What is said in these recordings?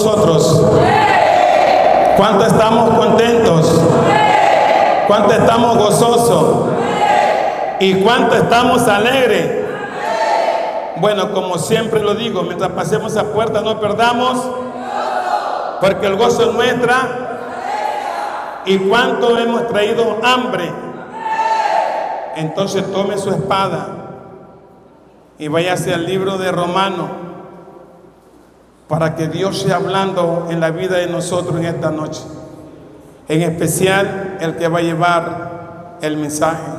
nosotros? ¿Cuánto estamos contentos? ¿Cuánto estamos gozosos? ¿Y cuánto estamos alegres? Bueno, como siempre lo digo, mientras pasemos a puerta no perdamos, porque el gozo es nuestra. ¿Y cuánto hemos traído hambre? Entonces tome su espada y váyase al libro de Romanos para que Dios sea hablando en la vida de nosotros en esta noche. En especial el que va a llevar el mensaje.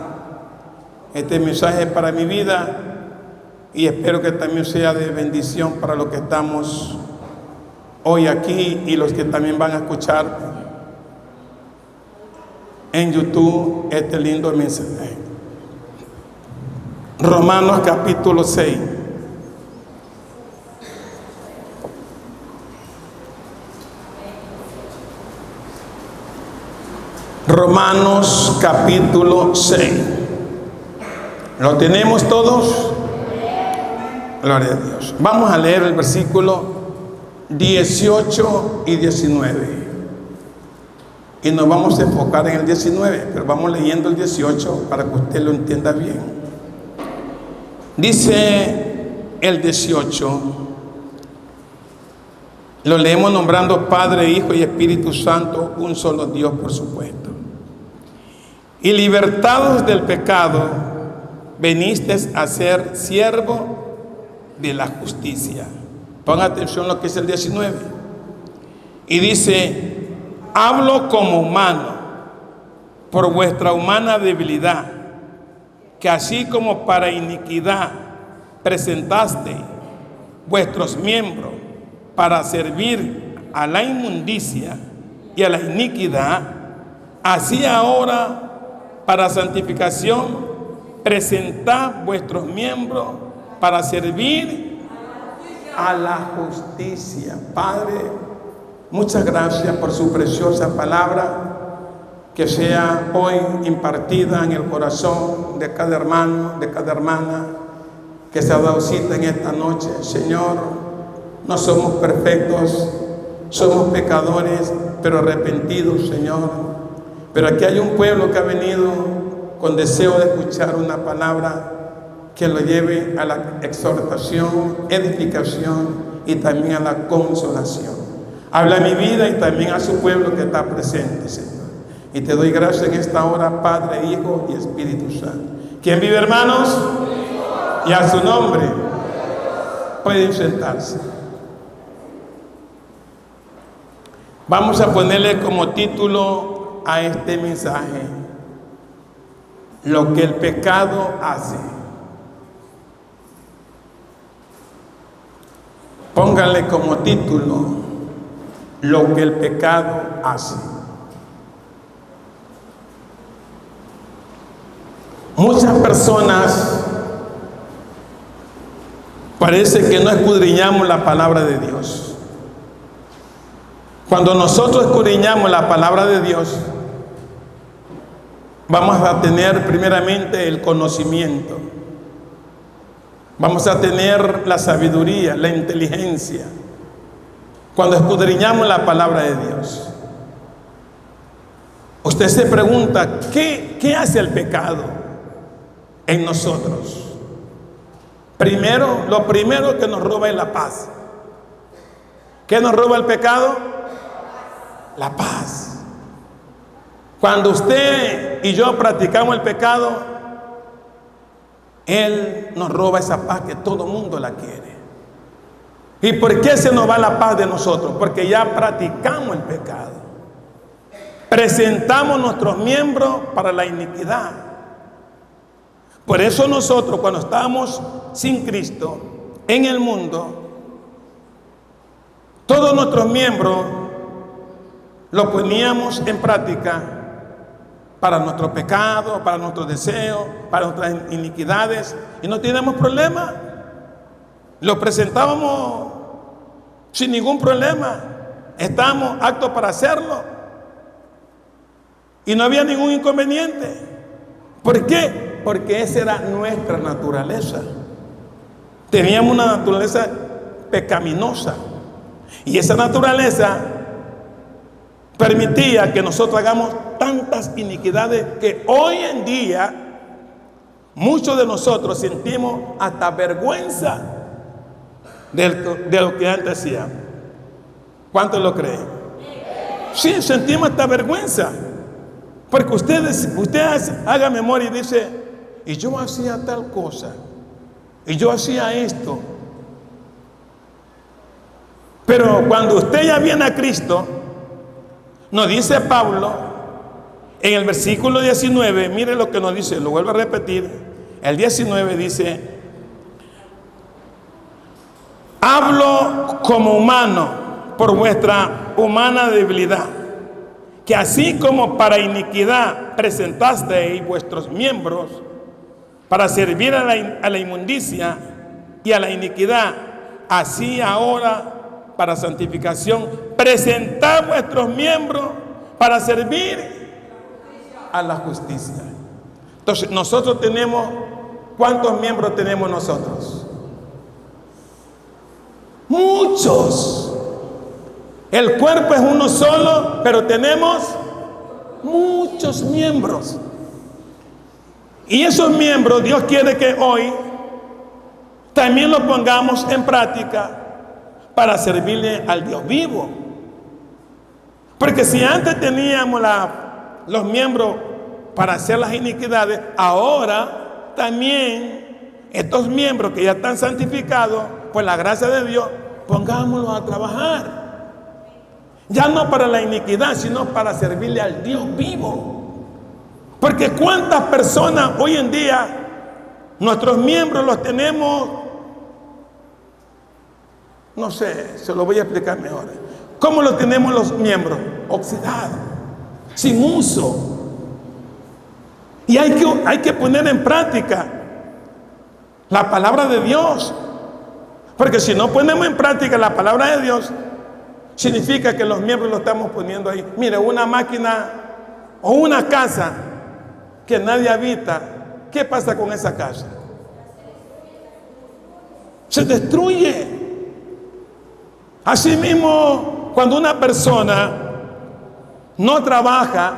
Este mensaje es para mi vida y espero que también sea de bendición para los que estamos hoy aquí y los que también van a escuchar en YouTube este lindo mensaje. Romanos capítulo 6. Romanos capítulo 6. ¿Lo tenemos todos? Gloria a Dios. Vamos a leer el versículo 18 y 19. Y nos vamos a enfocar en el 19, pero vamos leyendo el 18 para que usted lo entienda bien. Dice el 18, lo leemos nombrando Padre, Hijo y Espíritu Santo, un solo Dios, por supuesto. Y libertados del pecado, venisteis a ser siervo de la justicia. Ponga atención a lo que es el 19. Y dice: hablo como humano, por vuestra humana debilidad, que así como para iniquidad presentaste vuestros miembros para servir a la inmundicia y a la iniquidad, así ahora para santificación presentad vuestros miembros para servir a la justicia. Padre, muchas gracias por su preciosa palabra, que sea hoy impartida en el corazón de cada hermano, de cada hermana que se ha dado cita en esta noche. Señor, no somos perfectos, somos pecadores, pero arrepentidos, Señor. Pero aquí hay un pueblo que ha venido con deseo de escuchar una palabra que lo lleve a la exhortación, edificación y también a la consolación. Habla a mi vida y también a su pueblo que está presente, Señor. Y te doy gracias en esta hora, Padre, Hijo y Espíritu Santo. ¿Quién vive, hermanos? Y a su nombre. Pueden sentarse. Vamos a ponerle como título a este mensaje: lo que el pecado hace. Póngale como título: lo que el pecado hace. Muchas personas parece que no escudriñamos la palabra de Dios. Cuando nosotros escudriñamos la palabra de Dios, vamos a tener primeramente el conocimiento, vamos a tener la sabiduría, la inteligencia. Cuando escudriñamos la palabra de Dios, usted se pregunta, ¿qué hace el pecado en nosotros? Primero, lo primero que nos roba es la paz. ¿Qué nos roba el pecado? La paz. Cuando usted y yo practicamos el pecado, Él nos roba esa paz que todo mundo la quiere. ¿Y por qué se nos va la paz de nosotros? Porque ya practicamos el pecado. Presentamos nuestros miembros para la iniquidad. Por eso nosotros, cuando estábamos sin Cristo en el mundo, todos nuestros miembros los poníamos en práctica para nuestro pecado, para nuestros deseos, para nuestras iniquidades, y no teníamos problema. Lo presentábamos sin ningún problema. Estábamos aptos para hacerlo y no había ningún inconveniente. ¿Por qué? Porque esa era nuestra naturaleza. Teníamos una naturaleza pecaminosa. Y esa naturaleza permitía que nosotros hagamos tantas iniquidades que hoy en día muchos de nosotros sentimos hasta vergüenza de lo que antes hacíamos. ¿Cuántos lo creen? Sí, sentimos hasta vergüenza. Porque usted haga memoria y dice, y yo hacía tal cosa, y yo hacía esto. Pero cuando usted ya viene a Cristo, nos dice Pablo, en el versículo 19, mire lo que nos dice, lo vuelvo a repetir, el 19 dice, hablo como humano por vuestra humana debilidad, que así como para iniquidad presentasteis vuestros miembros para servir a la inmundicia y a la iniquidad, así ahora para santificación presentad vuestros miembros para servir a la justicia. Entonces nosotros tenemos, ¿cuántos miembros tenemos nosotros? Muchos. El cuerpo es uno solo, pero tenemos muchos miembros. Y esos miembros Dios quiere que hoy también los pongamos en práctica para servirle al Dios vivo. Porque si antes teníamos los miembros para hacer las iniquidades, ahora también estos miembros que ya están santificados por la gracia de Dios, pongámoslos a trabajar. Ya no para la iniquidad, sino para servirle al Dios vivo. Porque cuántas personas hoy en día, nuestros miembros los tenemos, no sé, se lo voy a explicar mejor. ¿Cómo los tenemos los miembros? Oxidados, sin uso. Y hay que poner en práctica la palabra de Dios. Porque si no ponemos en práctica la palabra de Dios, significa que los miembros los estamos poniendo ahí. Mire, una máquina o una casa que nadie habita, ¿qué pasa con esa casa? Se destruye. Asimismo, cuando una persona no trabaja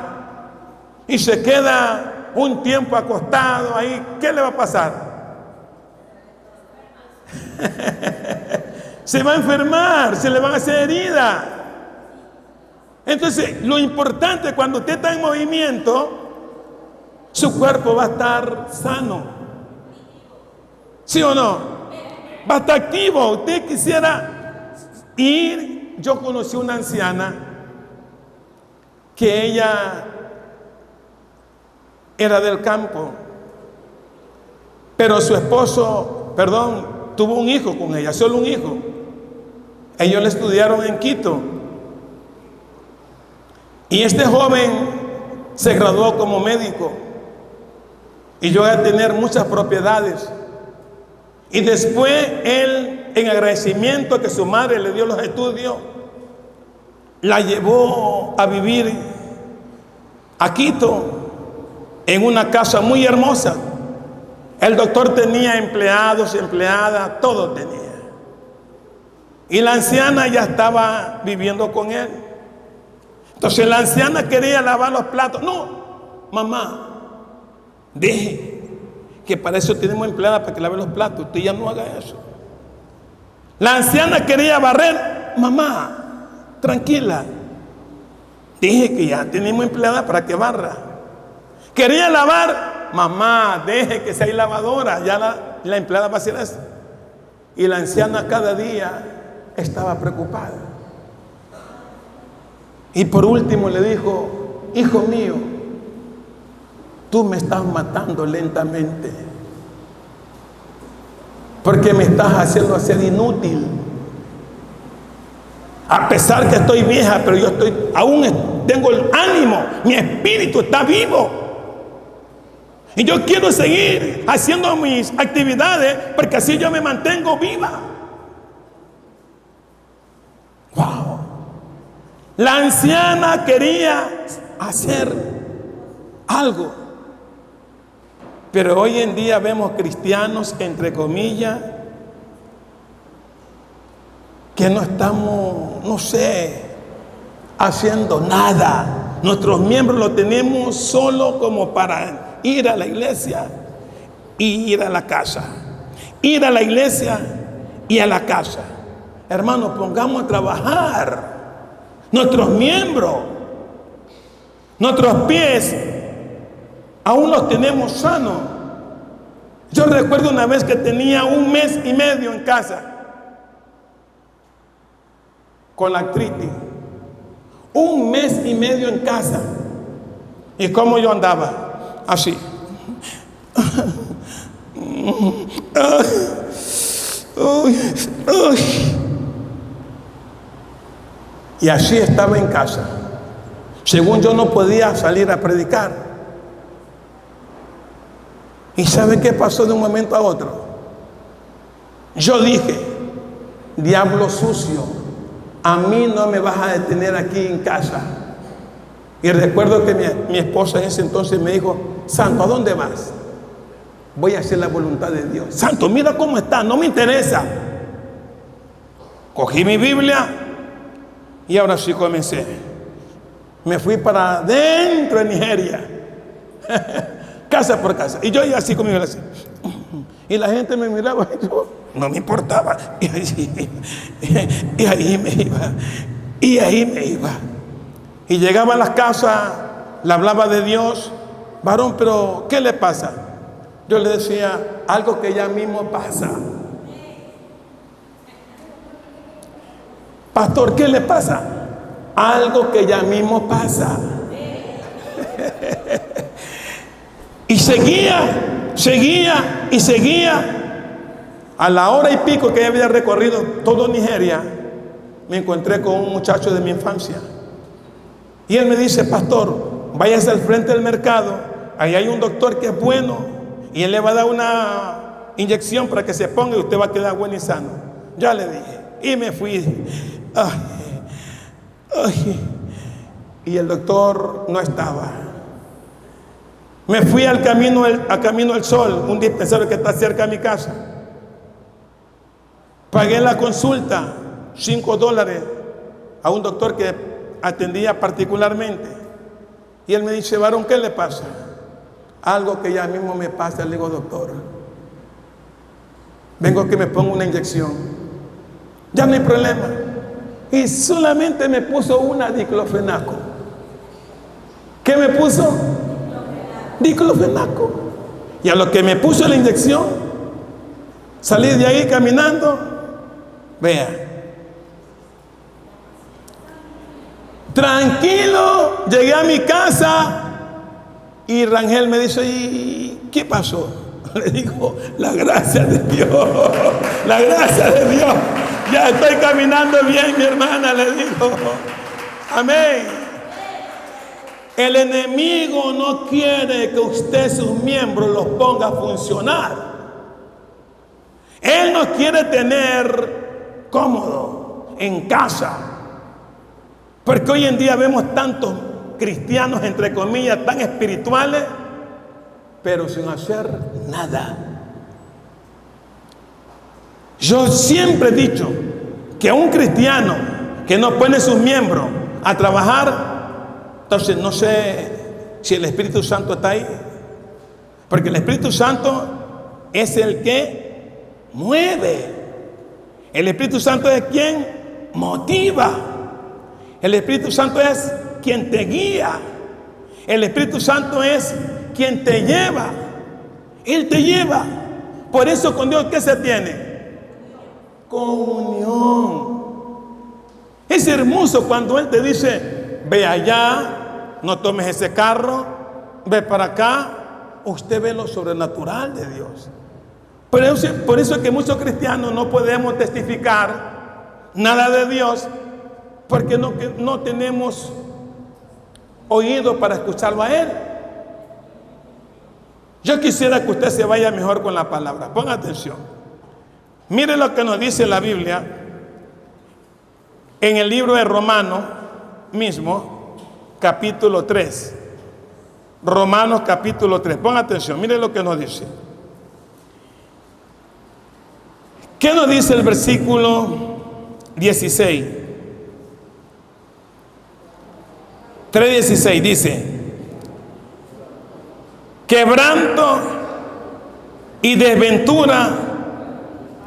y se queda un tiempo acostado ahí, ¿qué le va a pasar? Se va a enfermar, se le van a hacer heridas. Entonces, lo importante cuando usted está en movimiento, su cuerpo va a estar sano. ¿Sí o no? Va a estar activo. Usted quisiera ir. Yo conocí una anciana que ella era del campo, pero su esposo, tuvo un hijo con ella, solo un hijo. Ellos le estudiaron en Quito. Y este joven se graduó como médico y llegó a tener muchas propiedades. Y después él, en agradecimiento a que su madre le dio los estudios, la llevó a vivir a Quito en una casa muy hermosa. El doctor tenía empleados, empleadas, todo tenía. Y la anciana ya estaba viviendo con él. Entonces la anciana quería lavar los platos. No, mamá, deje, que para eso tenemos empleada, para que lave los platos. Usted ya no haga eso. La anciana quería barrer. Mamá, tranquila, dije que ya tenemos empleada para que barra. Quería lavar. Mamá, deje que sea lavadora, ya la empleada va a hacer eso. Y la anciana cada día estaba preocupada. Y por último le dijo: hijo mío, tú me estás matando lentamente, porque me estás haciendo ser inútil. A pesar que estoy vieja, pero yo aún tengo el ánimo, mi espíritu está vivo. Y yo quiero seguir haciendo mis actividades, porque así yo me mantengo viva. Wow. La anciana quería hacer algo. Pero hoy en día vemos cristianos, entre comillas, que no estamos, no sé, haciendo nada. Nuestros miembros los tenemos solo como para ir a la iglesia y ir a la casa. Ir a la iglesia y a la casa. Hermanos, pongamos a trabajar nuestros miembros, nuestros pies, aún los tenemos sanos. Yo recuerdo una vez que tenía 1 mes y medio en casa con la artritis. 1 mes y medio en casa. ¿Y cómo yo andaba? Así. Y así estaba en casa. Según yo no podía salir a predicar. ¿Y sabe qué pasó de un momento a otro? Yo dije, diablo sucio, a mí no me vas a detener aquí en casa. Y recuerdo que mi esposa en ese entonces me dijo, Santo, ¿a dónde vas? Voy a hacer la voluntad de Dios. Santo, mira cómo está, no me interesa. Cogí mi Biblia y ahora sí comencé. Me fui para dentro de Nigeria, casa por casa. Y yo iba así conmigo, así. Y la gente me miraba y yo no me importaba. Y ahí me iba. Y ahí me iba. Y llegaba a las casas, le hablaba de Dios. Varón, pero ¿qué le pasa? Yo le decía, algo que ya mismo pasa. Pastor, ¿qué le pasa? Algo que ya mismo pasa. Y seguía. A la hora y pico que había recorrido todo Nigeria, me encontré con un muchacho de mi infancia. Y él me dice, pastor, váyase al frente del mercado, ahí hay un doctor que es bueno, y él le va a dar una inyección para que se ponga y usted va a quedar bueno y sano. Ya le dije, y me fui. Y el doctor no estaba. Me fui al Camino del Sol, un dispensario que está cerca de mi casa. Pagué la consulta, $5, a un doctor que atendía particularmente. Y él me dice, varón, ¿qué le pasa? Algo que ya mismo me pasa. Le digo, doctor, vengo que me ponga una inyección. Ya no hay problema. Y solamente me puso una diclofenaco. ¿Qué me puso? Diclofenaco. Y a lo que me puso la inyección, salí de ahí caminando. Vea, tranquilo, llegué a mi casa y Rangel me dice, ¿y qué pasó? Le digo, la gracia de Dios, la gracia de Dios. Ya estoy caminando bien, mi hermana, le digo. Amén. El enemigo no quiere que usted sus miembros los ponga a funcionar. Él nos quiere tener cómodo en casa. Porque hoy en día vemos tantos cristianos, entre comillas, tan espirituales, pero sin hacer nada. Yo siempre he dicho que un cristiano que no pone sus miembros a trabajar, entonces no sé si el Espíritu Santo está ahí. Porque el Espíritu Santo es el que mueve. El Espíritu Santo es quien motiva. El Espíritu Santo es quien te guía. El Espíritu Santo es quien te lleva. Él te lleva. Por eso con Dios, ¿qué se tiene? Comunión. Es hermoso cuando Él te dice, ve allá, no tomes ese carro, ve para acá. Usted ve lo sobrenatural de Dios. Por eso es que muchos cristianos no podemos testificar nada de Dios, porque no tenemos oído para escucharlo a Él. Yo quisiera que usted se vaya mejor con la palabra. Ponga atención. Mire lo que nos dice la Biblia en el libro de Romanos mismo, capítulo 3. Romanos capítulo 3. Ponga atención, mire lo que nos dice. ¿Qué nos dice el versículo 16. 3:16 dice: quebranto y desventura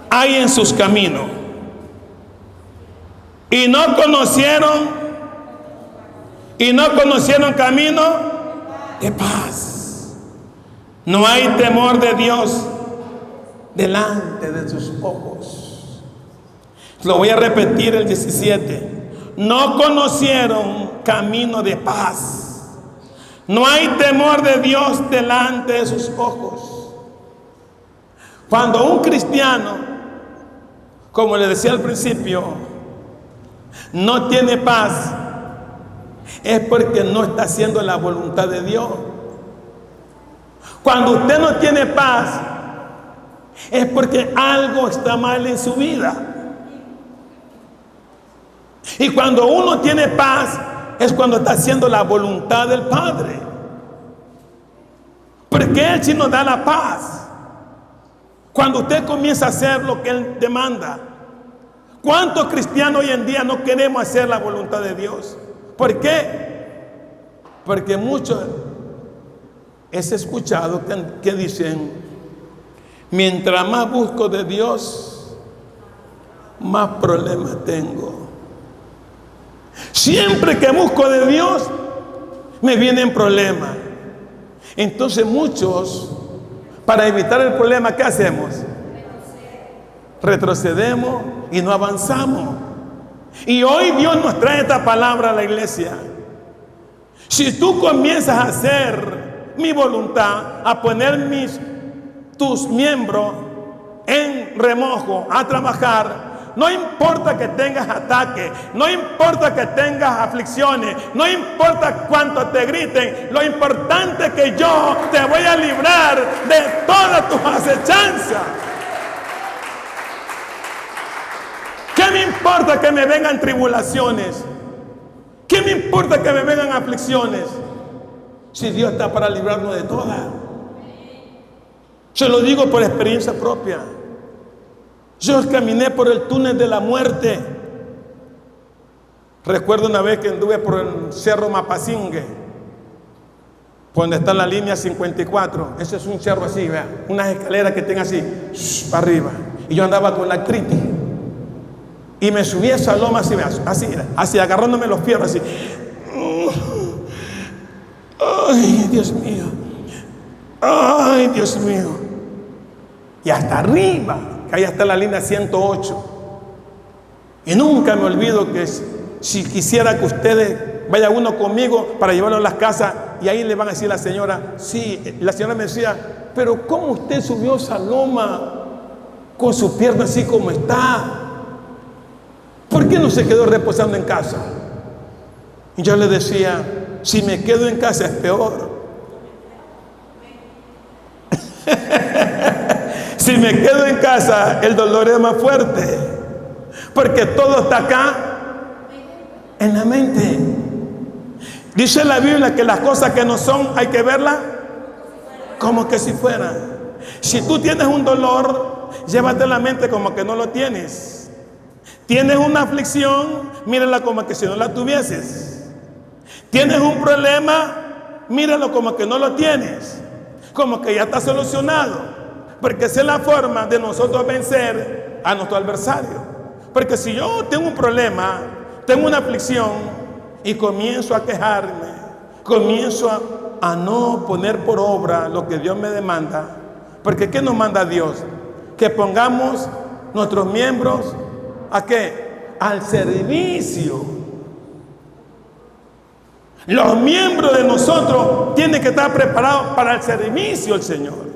hay en sus caminos, y no conocieron camino de paz. No hay temor de Dios delante de sus ojos. Lo voy a repetir el 17. No conocieron camino de paz. No hay temor de Dios delante de sus ojos. Cuando un cristiano, como le decía al principio, no tiene paz, es porque no está haciendo la voluntad de Dios. Cuando usted no tiene paz, es porque algo está mal en su vida. Y cuando uno tiene paz, es cuando está haciendo la voluntad del Padre. Porque Él sí nos da la paz. Cuando usted comienza a hacer lo que Él demanda. ¿Cuántos cristianos hoy en día no queremos hacer la voluntad de Dios? ¿Por qué? Porque muchos es escuchado que dicen: mientras más busco de Dios, más problemas tengo. Siempre que busco de Dios, me vienen problemas. Entonces muchos, para evitar el problema, ¿qué hacemos? Retrocedemos y no avanzamos. Y hoy Dios nos trae esta palabra a la iglesia. Si tú comienzas a hacer mi voluntad, a poner tus miembros en remojo, a trabajar, no importa que tengas ataques, no importa que tengas aflicciones, no importa cuánto te griten, lo importante es que yo te voy a librar de todas tus acechanzas. ¿Qué me importa que me vengan tribulaciones? ¿Qué me importa que me vengan aflicciones? Si Dios está para librarnos de todas. Se lo digo por experiencia propia. Yo caminé por el túnel de la muerte. Recuerdo una vez que anduve por el Cerro Mapasingue, por donde está la línea 54. Ese es un cerro así, vea, unas escaleras que tenga así, para arriba. Y yo andaba con la artritis. Y me subí a esa loma así, vea, así, agarrándome los fierros así. Ay, Dios mío. Ay, Dios mío. Y hasta arriba, que ahí está la línea 108. Y nunca me olvido que si quisiera que ustedes vaya uno conmigo para llevarlo a las casas, y ahí le van a decir a la señora, sí, la señora me decía, pero ¿cómo usted subió esa loma con su pierna así como está? ¿Por qué no se quedó reposando en casa? Y yo le decía, si me quedo en casa es peor. Si me quedo en casa, el dolor es más fuerte, porque todo está acá en la mente. Dice la Biblia que las cosas que no son hay que verlas como que si fueran. Si tú tienes un dolor, llévate la mente como que no lo tienes. Tienes una aflicción, mírala como que si no la tuvieses. Tienes un problema, míralo como que no lo tienes, como que ya está solucionado. Porque esa es la forma de nosotros vencer a nuestro adversario. Porque si yo tengo un problema, tengo una aflicción y comienzo a quejarme, comienzo a no poner por obra lo que Dios me demanda. Porque ¿qué nos manda Dios? Que pongamos nuestros miembros ¿a qué? Al servicio. Los miembros de nosotros tienen que estar preparados para el servicio al Señor.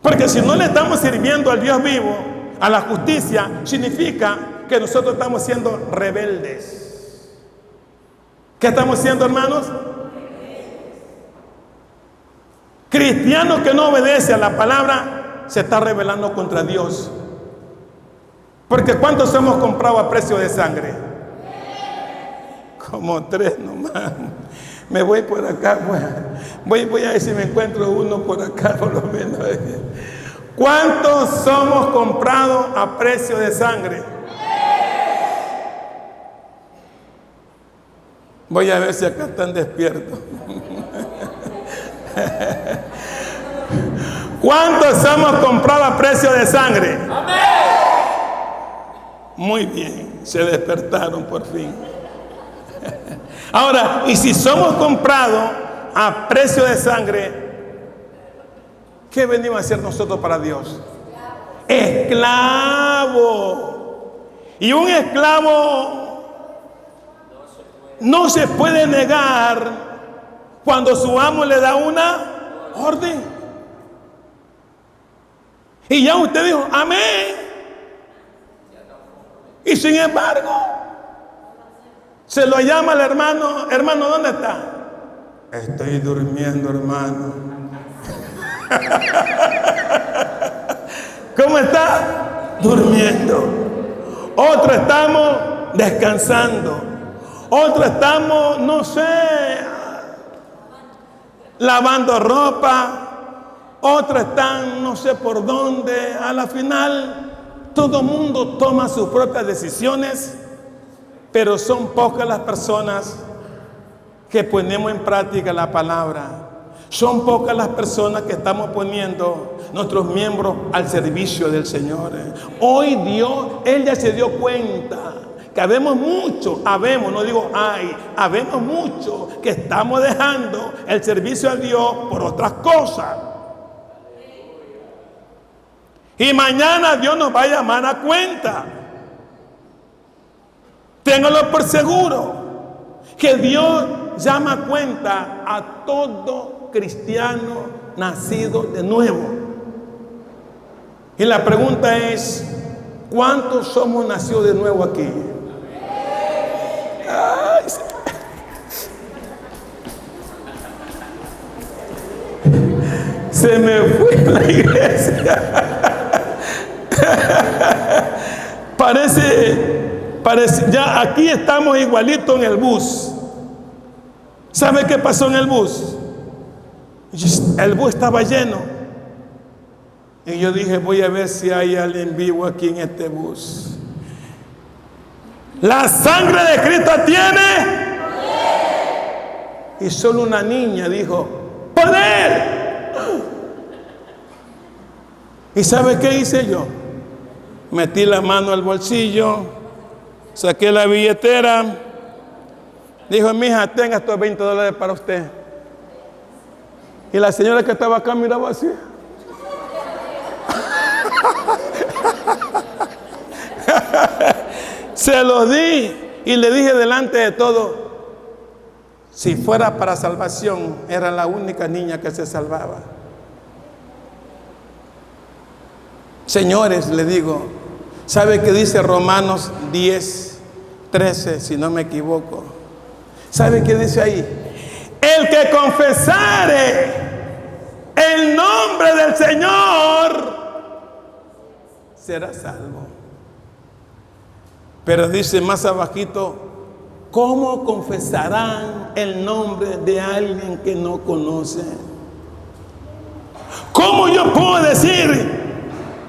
Porque si no le estamos sirviendo al Dios vivo, a la justicia, significa que nosotros estamos siendo rebeldes. ¿Qué estamos siendo, hermanos? Cristiano que no obedece a la palabra se está rebelando contra Dios. Porque ¿cuántos hemos comprado a precio de sangre? Como 3 nomás. Me voy por acá, voy a ver si me encuentro uno por acá por lo menos. ¿Cuántos somos comprados a precio de sangre? Voy a ver si acá están despiertos. ¿Cuántos hemos comprado a precio de sangre? ¡Amén! Muy bien, se despertaron por fin. Ahora, y si somos comprados a precio de sangre, ¿qué venimos a hacer nosotros para Dios? Esclavo. Y un esclavo no se puede negar cuando su amo le da una orden. Y ya usted dijo, amén. Y sin embargo, se lo llama al hermano. Hermano, ¿dónde está? Estoy durmiendo, hermano. ¿Cómo está? Durmiendo. Otro estamos descansando. Otro estamos, no sé, lavando ropa. Otros están no sé por dónde. A la final todo mundo toma sus propias decisiones, pero son pocas las personas que ponemos en práctica la palabra. Son pocas las personas que estamos poniendo nuestros miembros al servicio del Señor. Hoy Dios, Él ya se dio cuenta que habemos mucho, no digo hay, habemos mucho que estamos dejando el servicio a Dios por otras cosas. Y mañana Dios nos va a llamar a cuenta. Ténganlo por seguro que Dios llama a cuenta a todo cristiano nacido de nuevo. Y la pregunta es, ¿cuántos somos nacidos de nuevo aquí? Ay, se me fue la iglesia. Parece, ya aquí estamos igualito en el bus. ¿Sabe qué pasó en el bus? El bus estaba lleno. Y yo dije, voy a ver si hay alguien vivo aquí en este bus. La sangre de Cristo tiene poder. Y solo una niña dijo, ¡poder! ¿Y sabe qué hice yo? Metí la mano al bolsillo, saqué la billetera, dijo, mija, tenga estos $20 para usted. Y la señora que estaba acá miraba así. Se lo di y le dije delante de todo, si fuera para salvación, era la única niña que se salvaba. Señores, le digo, ¿sabe qué dice Romanos 10:13, si no me equivoco? ¿Sabe qué dice ahí? El que confesare el nombre del Señor será salvo. Pero dice más abajito, ¿cómo confesarán el nombre de alguien que no conoce? ¿Cómo yo puedo decir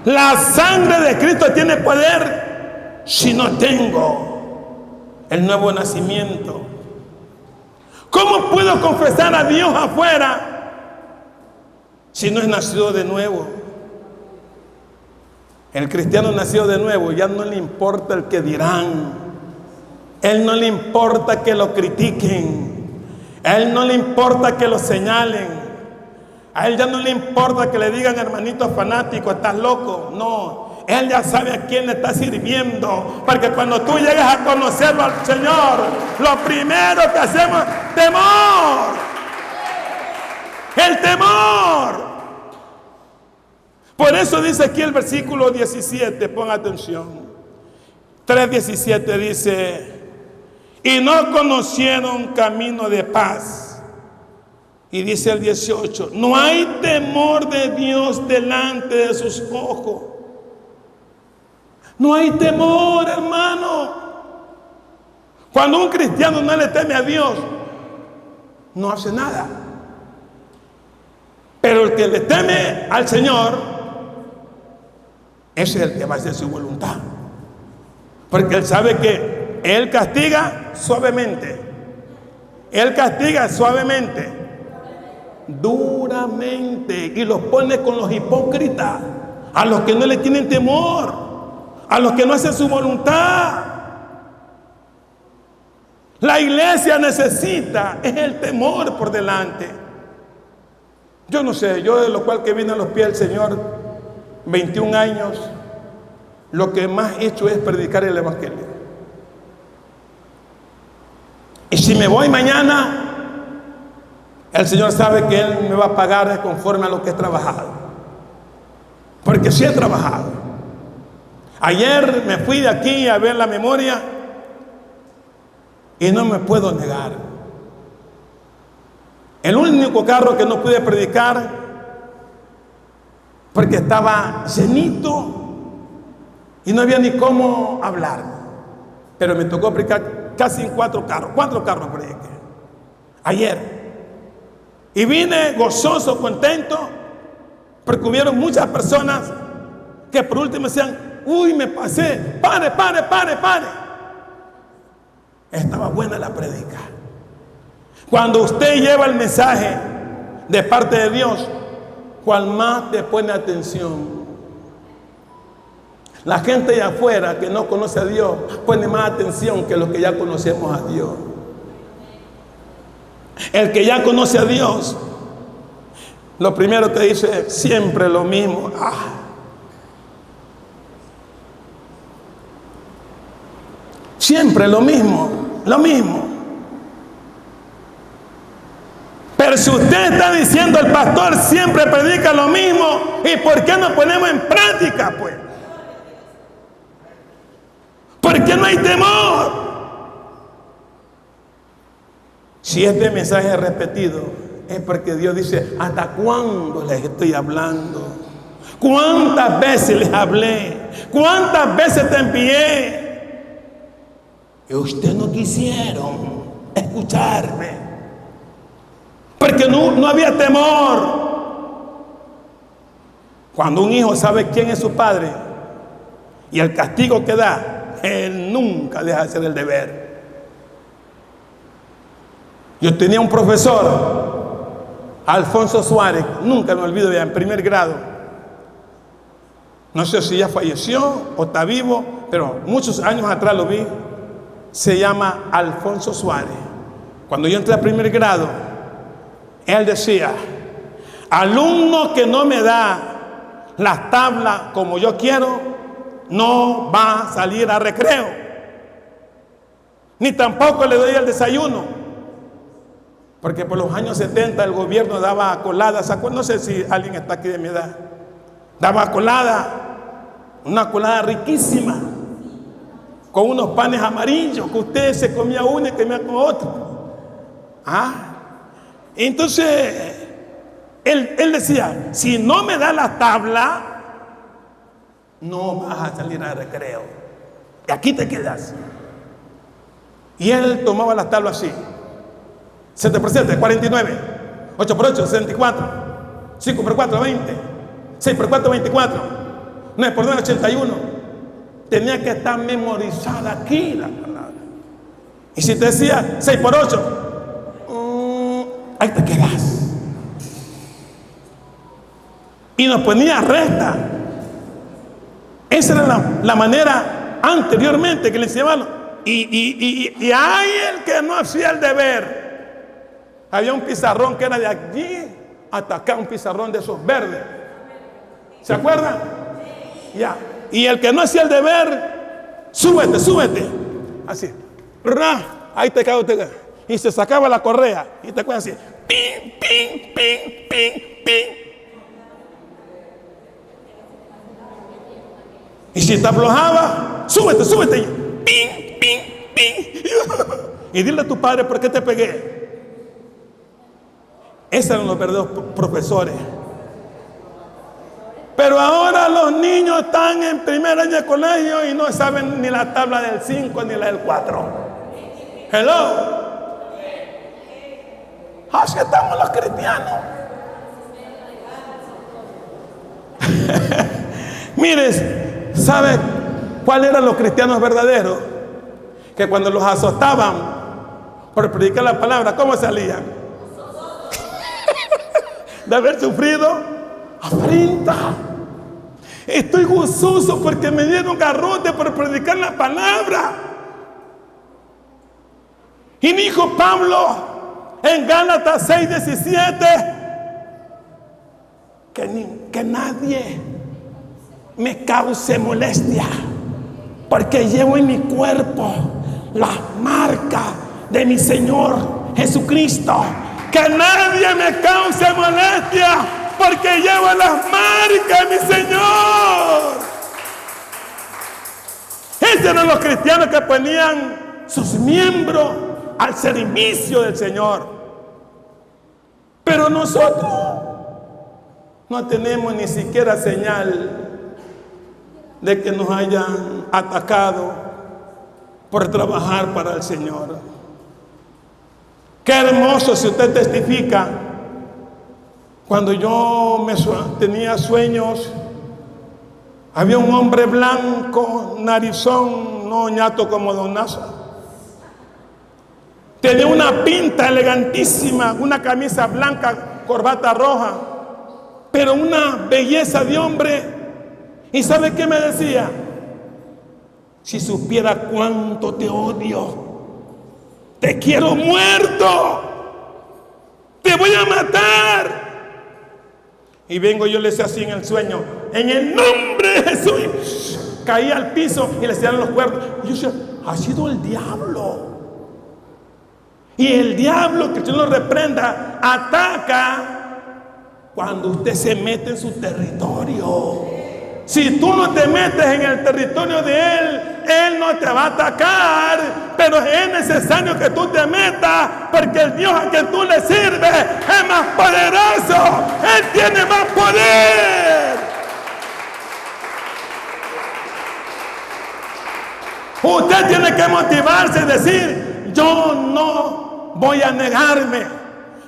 la sangre de Cristo tiene poder si no tengo el nuevo nacimiento? ¿Cómo puedo confesar a Dios afuera si no es nacido de nuevo? El cristiano nacido de nuevo ya no le importa el que dirán. Él no le importa que lo critiquen. A él no le importa que lo señalen. A él ya no le importa que le digan, hermanito fanático, estás loco. No, él ya sabe a quién le está sirviendo. Porque cuando tú llegas a conocerlo al Señor, lo primero que hacemos, temor. El temor. Por eso dice aquí el versículo 17, ponga atención. 3:17 dice, y no conocieron camino de paz. Y dice el 18, no hay temor de Dios delante de sus ojos. No hay temor, hermano. Cuando un cristiano no le teme a Dios, no hace nada. Pero el que le teme al Señor, ese es el que va a hacer su voluntad. Porque él sabe que Él castiga suavemente. Él castiga suavemente, duramente, y los pone con los hipócritas, a los que no le tienen temor, a los que no hacen su voluntad. La iglesia necesita es el temor por delante. Yo no sé, yo de lo cual que vine a los pies del Señor 21 años, lo que más he hecho es predicar el evangelio. Y si me voy mañana, el Señor sabe que Él me va a pagar conforme a lo que he trabajado, porque sí he trabajado. Ayer me fui de aquí a ver la memoria y no me puedo negar. El único carro que no pude predicar porque estaba llenito y no había ni cómo hablar, pero me tocó predicar casi en 4 carros prediqué ayer. Y vine gozoso, contento, porque hubieron muchas personas que por último decían: uy, me pasé, pare. Estaba buena la predica. Cuando usted lleva el mensaje de parte de Dios, cual más te pone atención. La gente de afuera que no conoce a Dios pone más atención que los que ya conocemos a Dios. El que ya conoce a Dios, lo primero que dice es siempre lo mismo. Siempre lo mismo. Pero si usted está diciendo el pastor siempre predica lo mismo, ¿y por qué no ponemos en práctica, pues? ¿Por qué no hay temor? Si este mensaje es repetido, es porque Dios dice: ¿hasta cuándo les estoy hablando? ¿Cuántas veces les hablé? ¿Cuántas veces te envié? Y ustedes no quisieron escucharme, porque no había temor. Cuando un hijo sabe quién es su padre y el castigo que da, él nunca deja de hacer el deber. Yo tenía un profesor, Alfonso Suárez, nunca me olvido, ya en primer grado. No sé si ya falleció o está vivo, pero muchos años atrás lo vi. Se llama Alfonso Suárez. Cuando yo entré a primer grado, él decía: alumno que no me da las tablas como yo quiero, no va a salir a recreo, ni tampoco le doy el desayuno. Porque por los años 70 el gobierno daba coladas. No sé si alguien está aquí de mi edad. Daba colada, una colada riquísima, con unos panes amarillos que usted se comía uno y comía con otro. Entonces él decía: si no me da la tabla, no vas a salir al recreo, y aquí te quedas. Y él tomaba las tablas así: 7 por 7, 49, 8 por 8, 64, 5 por 4, 20, 6 por 4, 24, 9 por 9, 81. Tenía que estar memorizada aquí la palabra. Y si te decía 6 por 8, ahí te quedas. Y nos ponía recta. Esa era la manera anteriormente que le enseñaban. Y hay el que no hacía el deber. Había un pizarrón que era de allí hasta acá, un pizarrón de esos verdes. ¿Se acuerdan? Ya. Y el que no hacía el deber, súbete. Así. Ahí te cae usted. Y se sacaba la correa. Y te cuenta así. Ping. Y si te aflojaba, súbete. Ping. Y dile a tu padre: ¿por qué te pegué? Esos eran los verdaderos profesores. Pero ahora los niños están en primer año de colegio y no saben ni la tabla del 5 ni la del 4. Hello. Así estamos los cristianos. Mire, ¿sabe cuáles eran los cristianos verdaderos? Que cuando los azotaban por predicar la palabra, ¿cómo salían? De haber sufrido afrenta. Estoy gozoso porque me dieron garrote por predicar la palabra. Y dijo Pablo en Gálatas 6:17 que nadie me cause molestia, porque llevo en mi cuerpo la marca de mi Señor Jesucristo. Que nadie me cause molestia, porque llevo las marcas de mi Señor. Esos eran los cristianos que ponían sus miembros al servicio del Señor. Pero nosotros no tenemos ni siquiera señal de que nos hayan atacado por trabajar para el Señor. Qué hermoso si usted testifica. Cuando yo tenía sueños, había un hombre blanco, narizón, no ñato como Don Nazo. Tenía una pinta elegantísima, una camisa blanca, corbata roja, pero una belleza de hombre. ¿Y sabe qué me decía? Si supiera cuánto te odio, te quiero muerto, te voy a matar. Y vengo yo, le decía así en el sueño, en el nombre de Jesús. Caía al piso y le hacían los cuernos. Y yo decía, ha sido el diablo. Y el diablo, que usted lo reprenda, ataca cuando usted se mete en su territorio. Si tú no te metes en el territorio de Él no te va a atacar. Pero es necesario que tú te metas, porque el Dios a quien tú le sirves es más poderoso. Él tiene más poder. Usted tiene que motivarse y decir, yo no voy a negarme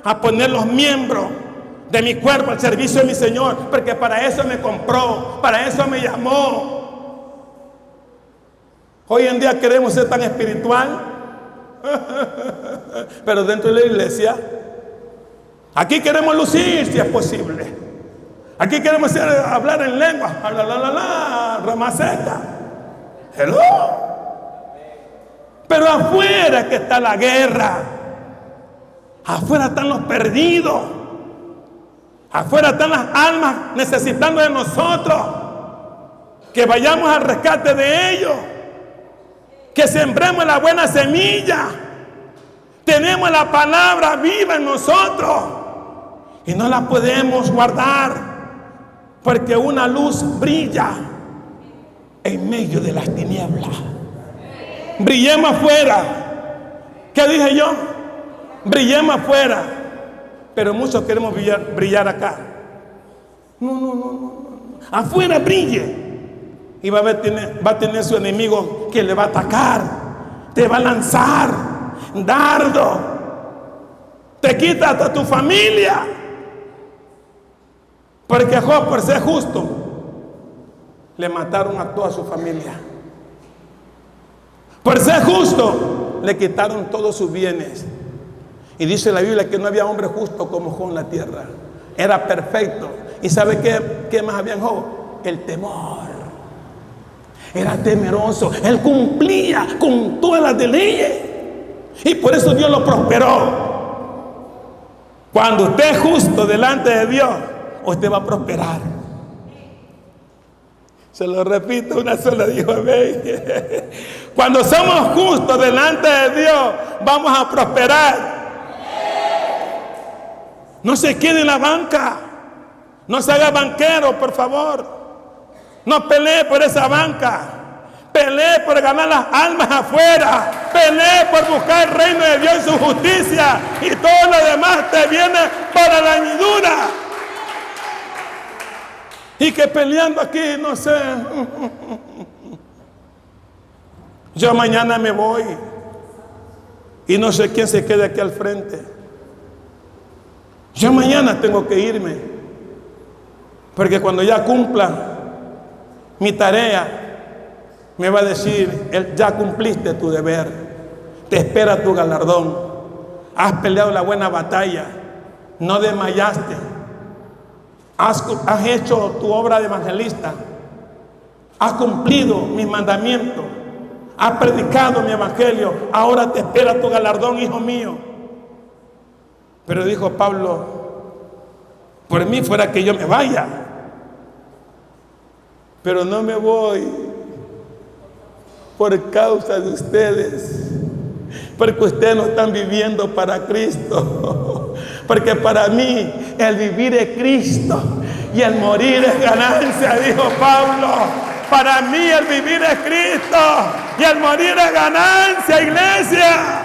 a poner los miembros de mi cuerpo al servicio de mi Señor, porque para eso me compró, para eso me llamó. Hoy en día queremos ser tan espiritual, pero dentro de la iglesia, aquí queremos lucir si es posible. Aquí queremos hablar en lengua, ramaceta. Hello. Pero afuera que está la guerra, afuera están los perdidos, afuera están las almas necesitando de nosotros, que vayamos al rescate de ellos, que sembremos la buena semilla. Tenemos la palabra viva en nosotros y no la podemos guardar, porque una luz brilla en medio de las tinieblas. Brillemos afuera. ¿Qué dije yo? Brillemos afuera. Pero muchos queremos brillar acá. No. Afuera brille. Y va a tener su enemigo que le va a atacar. Te va a lanzar dardo. Te quita hasta tu familia. Porque Job, por ser justo, le mataron a toda su familia. Por ser justo, le quitaron todos sus bienes. Y dice la Biblia que no había hombre justo como Job en la tierra. Era perfecto. ¿Y sabe qué más había en Job? El temor. Era temeroso. Él cumplía con todas las de leyes. Y por eso Dios lo prosperó. Cuando usted es justo delante de Dios, usted va a prosperar. Se lo repito una sola, dijo amén. Cuando somos justos delante de Dios, vamos a prosperar. No se quede en la banca. No se haga banquero, por favor. No pelee por esa banca. Pelee por ganar las almas afuera. Pelee por buscar el reino de Dios y su justicia. Y todo lo demás te viene por la añadidura. Y que peleando aquí, no sé. Yo mañana me voy. Y no sé quién se quede aquí al frente. Yo mañana tengo que irme. Porque cuando ya cumpla mi tarea, me va a decir, ya cumpliste tu deber. Te espera tu galardón. has peleado la buena batalla, no desmayaste, has hecho tu obra de evangelista, has cumplido mis mandamientos, has predicado mi evangelio, ahora te espera tu galardón, hijo mío. Pero dijo Pablo, por mí fuera que yo me vaya, pero no me voy por causa de ustedes, porque ustedes no están viviendo para Cristo, porque para mí el vivir es Cristo y el morir es ganancia, dijo Pablo. Para mí el vivir es Cristo y el morir es ganancia, iglesia.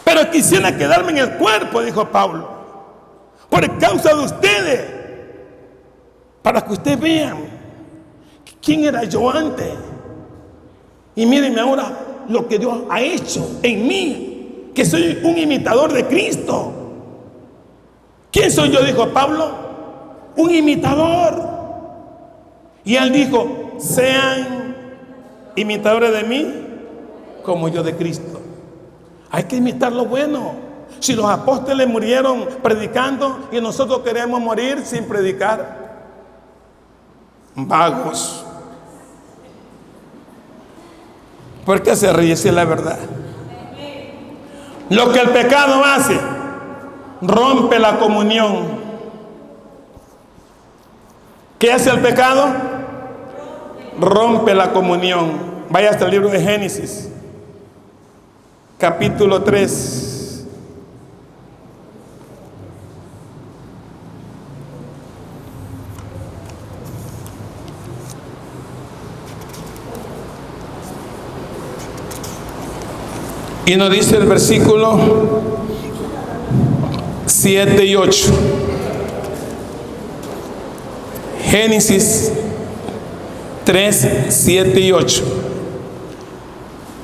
Pero quisiera quedarme en el cuerpo, dijo Pablo, por causa de ustedes, para que ustedes vean quién era yo antes. Y mírenme ahora lo que Dios ha hecho en mí, que soy un imitador de Cristo. ¿Quién soy yo?, dijo Pablo, un imitador. Y él dijo, sean imitadores de mí como yo de Cristo. Hay que imitar lo bueno. Si los apóstoles murieron predicando y nosotros queremos morir sin predicar, vagos. ¿Por qué se ríe si es la verdad? Lo que el pecado hace, rompe la comunión. ¿Qué hace el pecado? Rompe la comunión. Vaya hasta el libro de Génesis, capítulo 3. Y nos dice el versículo 7 y 8. Génesis 3, 7 y 8.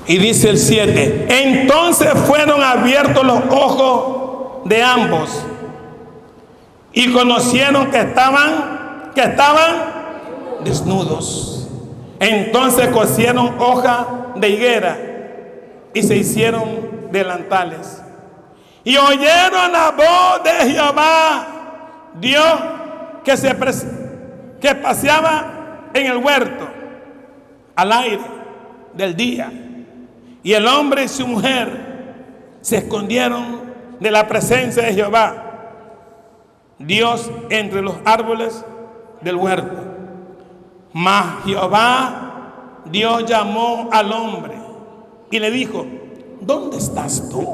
Y dice el 7: entonces fueron abiertos los ojos de ambos y conocieron que estaban desnudos. Entonces cosieron hoja de higuera y se hicieron delantales. Y oyeron la voz de Jehová, Dios, que paseaba en el huerto al aire del día. Y el hombre y su mujer se escondieron de la presencia de Jehová, Dios, entre los árboles del huerto. Mas Jehová, Dios, llamó al hombre y le dijo: ¿dónde estás tú?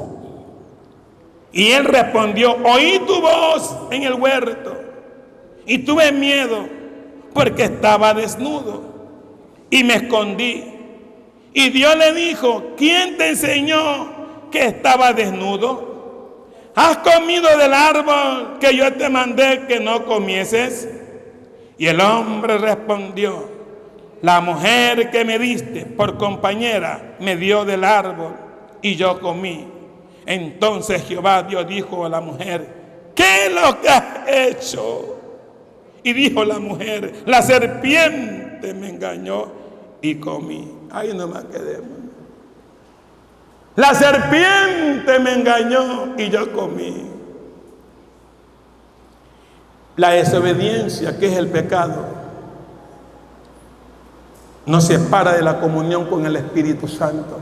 Y él respondió: oí tu voz en el huerto y tuve miedo porque estaba desnudo y me escondí. Y Dios le dijo: ¿quién te enseñó que estaba desnudo? ¿Has comido del árbol que yo te mandé que no comieses? Y el hombre respondió: la mujer que me diste por compañera me dio del árbol y yo comí. Entonces Jehová Dios dijo a la mujer: ¿qué es lo que has hecho? Y dijo la mujer: la serpiente me engañó y comí. Ahí nomás quedemos. La serpiente me engañó y yo comí. La desobediencia, que es el pecado, nos separa de la comunión con el Espíritu Santo.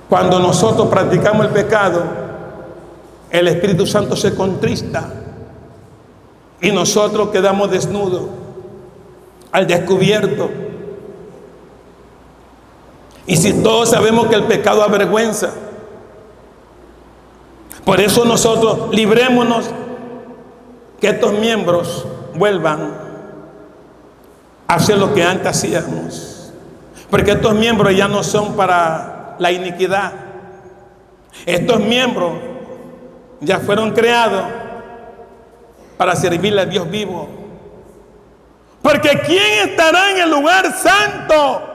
Cuando nosotros practicamos el pecado, el Espíritu Santo se contrista y nosotros quedamos desnudos, al descubierto. Y si todos sabemos que el pecado avergüenza, por eso nosotros librémonos, que estos miembros vuelvan a hacer lo que antes hacíamos, porque estos miembros ya no son para la iniquidad. Estos miembros ya fueron creados para servirle a Dios vivo. Porque ¿quién estará en el lugar santo?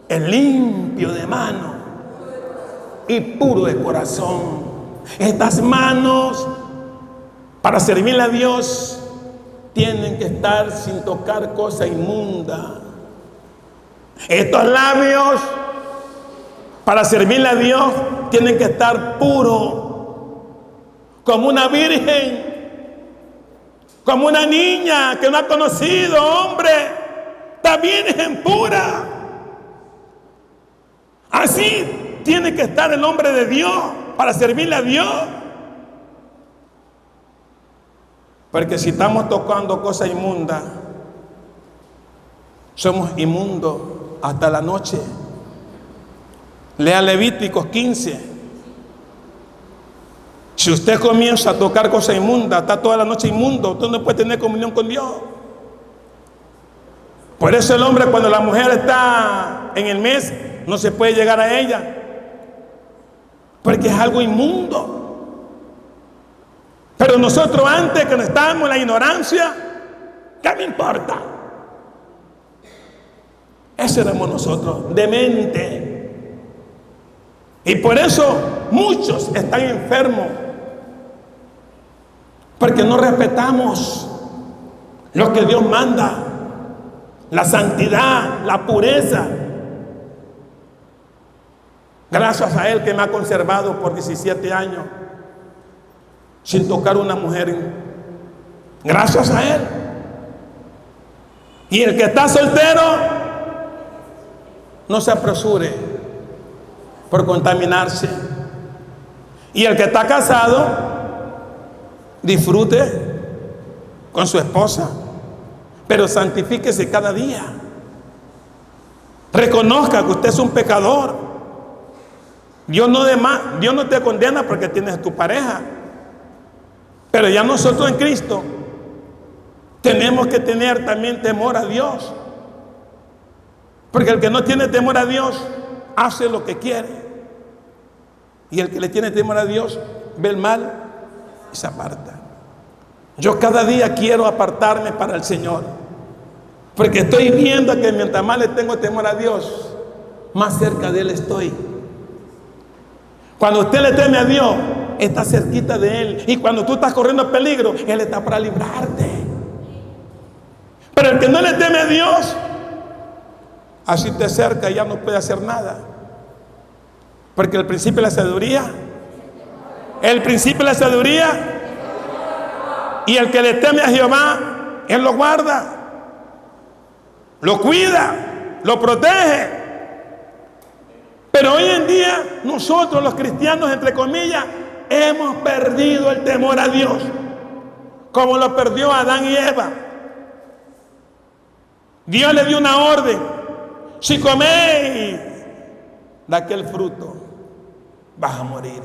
El limpio de mano y puro de corazón. Estas manos, para servirle a Dios, tienen que estar sin tocar cosa inmunda. Estos labios Para servirle a Dios tienen que estar puros, como una virgen, como una niña que no ha conocido hombre, está virgen pura. Así tiene que estar el hombre de Dios para servirle a Dios. Porque si estamos tocando cosas inmundas, somos inmundos hasta la noche. Lea Levíticos 15. Si usted comienza a tocar cosas inmundas, está toda la noche inmundo, usted no puede tener comunión con Dios. Por eso el hombre, cuando la mujer está en el mes, no se puede llegar a ella, porque es algo inmundo. Pero nosotros, antes, que no estábamos en la ignorancia, ¿qué me importa? Eso éramos nosotros, de mente. Y por eso muchos están enfermos, porque no respetamos lo que Dios manda, la santidad, la pureza. Gracias a Él que me ha conservado por 17 años sin tocar una mujer. Gracias a Él. Y el que está soltero, no se apresure por contaminarse. Y el que está casado, disfrute con su esposa, pero santifíquese cada día. Reconozca que usted es un pecador. Dios no te condena porque tienes a tu pareja, pero ya nosotros en Cristo tenemos que tener también temor a Dios, porque el que no tiene temor a Dios hace lo que quiere, y el que le tiene temor a Dios ve el mal y se aparta. Yo cada día quiero apartarme para el Señor, porque estoy viendo que mientras más le tengo temor a Dios, más cerca de Él estoy. Cuando usted le teme a Dios, está cerquita de Él, y cuando tú estás corriendo peligro, Él está para librarte. Pero el que no le teme a Dios, así te cerca y ya no puede hacer nada. Porque el principio de la sabiduría, y el que le teme a Jehová, Él lo guarda, lo cuida, lo protege. Pero hoy en día nosotros los cristianos, entre comillas, hemos perdido el temor a Dios, como lo perdió Adán y Eva. Dios le dio una orden: si coméis de aquel fruto, vas a morir.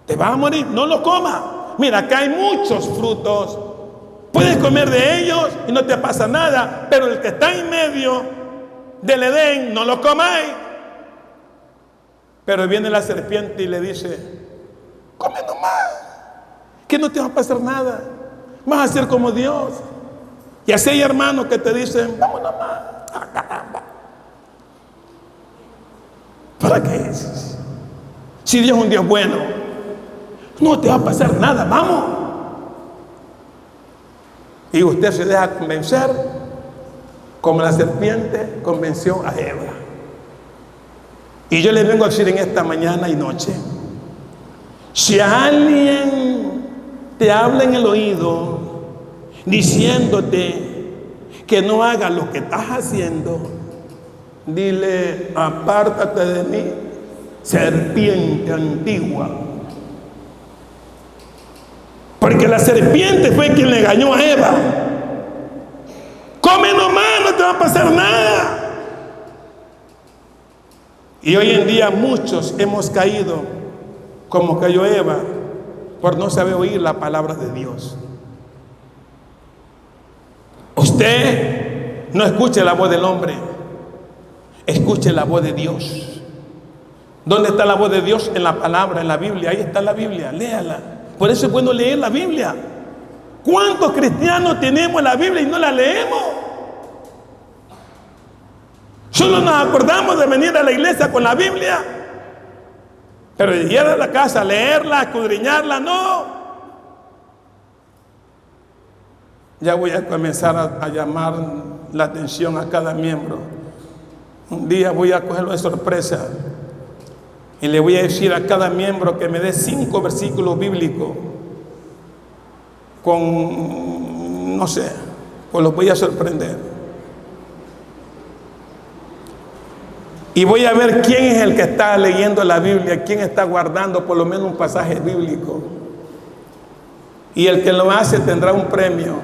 Te vas a morir, no lo comas. Mira, acá hay muchos frutos, puedes comer de ellos y no te pasa nada, pero el que está en medio del Edén, no lo comáis. Pero viene la serpiente y le dice: come nomás, que no te va a pasar nada, vas a ser como Dios. Y así hay hermanos que te dicen: vamos nomás. Ah, caramba. ¿Para qué? Si Dios es un Dios bueno, no te va a pasar nada, vamos. Y usted se deja convencer, como la serpiente convenció a Eva. Y yo les vengo a decir en esta mañana y noche: si alguien te habla en el oído diciéndote que no hagas lo que estás haciendo, dile: apártate de mí, serpiente antigua. Porque la serpiente fue quien le engañó a Eva. Come nomás, no te va a pasar nada. Y hoy en día muchos hemos caído como cayó Eva, por no saber oír la palabra de Dios. Usted no escuche la voz del hombre, escuche la voz de Dios. ¿Dónde está la voz de Dios? En la palabra, en la Biblia. Ahí está la Biblia, léala. Por eso es bueno leer la Biblia. ¿Cuántos cristianos tenemos la Biblia y no la leemos? Solo nos acordamos de venir a la iglesia con la Biblia, pero de ir a la casa a leerla, a escudriñarla, no. Ya voy a comenzar a llamar la atención a cada miembro. Un día voy a cogerlo de sorpresa Y le voy a decir a cada miembro que me dé 5 versículos bíblicos con, no sé, pues los voy a sorprender. Y voy a ver quién es el que está leyendo la Biblia, quién está guardando por lo menos un pasaje bíblico. Y el que lo hace tendrá un premio.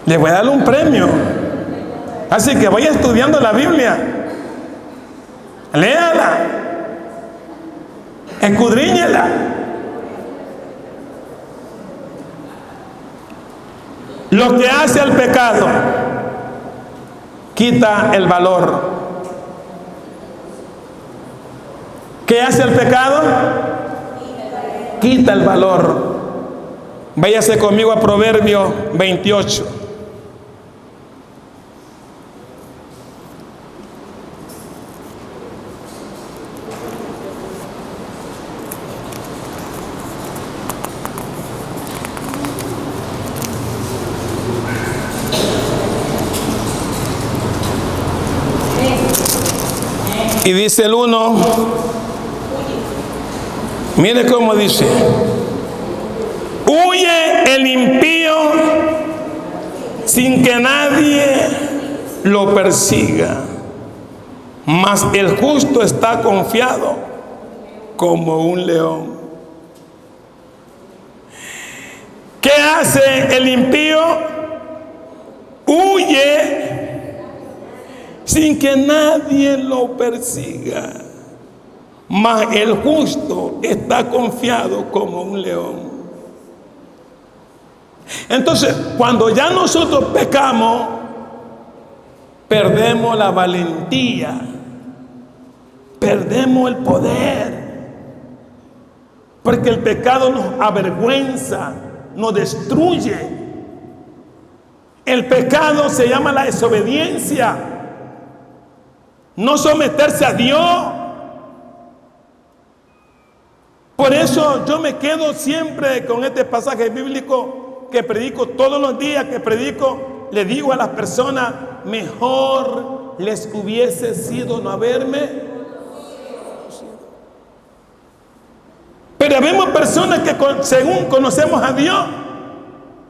Le voy a dar un premio. Así que vaya estudiando la Biblia. Léala. Escudriñela. Lo que hace el pecado quita el valor. ¿Qué hace el pecado? Quita el valor. Váyase conmigo a Proverbios 28. Y dice el 1, mire cómo dice: huye el impío sin que nadie lo persiga, mas el justo está confiado como un león. ¿Qué hace el impío? Huye sin que nadie lo persiga, mas el justo está confiado como un león. Entonces, cuando ya nosotros pecamos, perdemos la valentía, perdemos el poder, porque el pecado nos avergüenza, nos destruye. El pecado se llama la desobediencia. No someterse a Dios. Por eso yo me quedo siempre con este pasaje bíblico que predico todos los días, que predico. Le digo a las personas: mejor les hubiese sido no haberme. Pero vemos personas que según conocemos a Dios,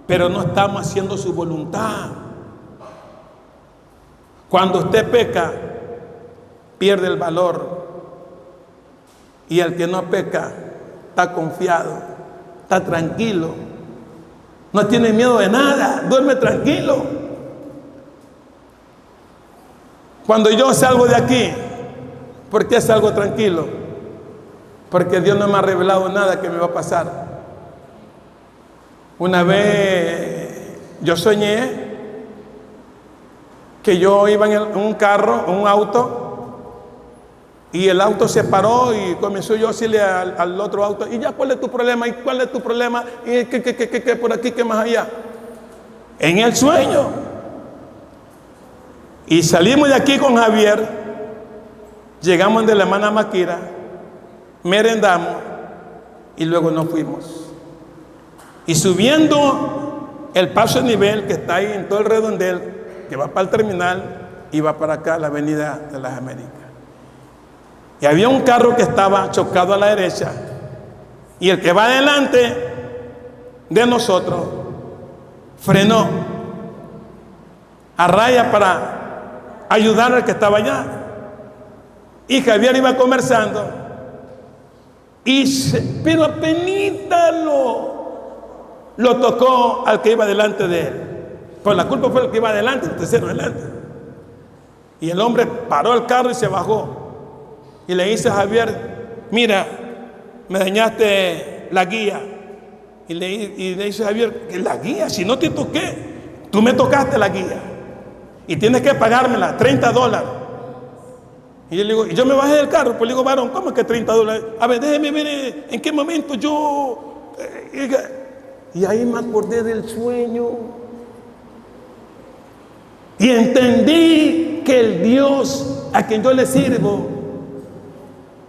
pero no estamos haciendo su voluntad. Cuando usted peca, pierde el valor, y el que no peca está confiado, está tranquilo, no tiene miedo de nada, duerme tranquilo. Cuando yo salgo de aquí, ¿por qué salgo tranquilo? Porque Dios no me ha revelado nada que me va a pasar. Una vez yo soñé que yo iba en un carro, un auto, y el auto se paró y comenzó yo a decirle al otro auto: ¿y ya cuál es tu problema? ¿Y cuál es tu problema? ¿Y qué por aquí, qué más allá? En el sueño. Y salimos de aquí con Javier, llegamos de la hermana Maquira, merendamos y luego nos fuimos. Y subiendo el paso de nivel que está ahí en todo el redondel, que va para el terminal y va para acá, la avenida de las Américas. Y había un carro que estaba chocado a la derecha, y el que va adelante de nosotros frenó a raya para ayudar al que estaba allá. Y Javier iba conversando, pero apenita lo tocó al que iba delante de él. Pues la culpa fue el que iba adelante, el tercero adelante. Y el hombre paró el carro y se bajó. Y le dice a Javier: mira, me dañaste la guía. Y le dice a Javier: la guía, si no te toqué, tú me tocaste la guía y tienes que pagármela, $30. Y yo le digo: y yo me bajé del carro. Pues le digo: varón, ¿cómo es que $30? A ver, déjeme ver en qué momento yo... Y ahí me acordé del sueño y entendí que el Dios a quien yo le sirvo,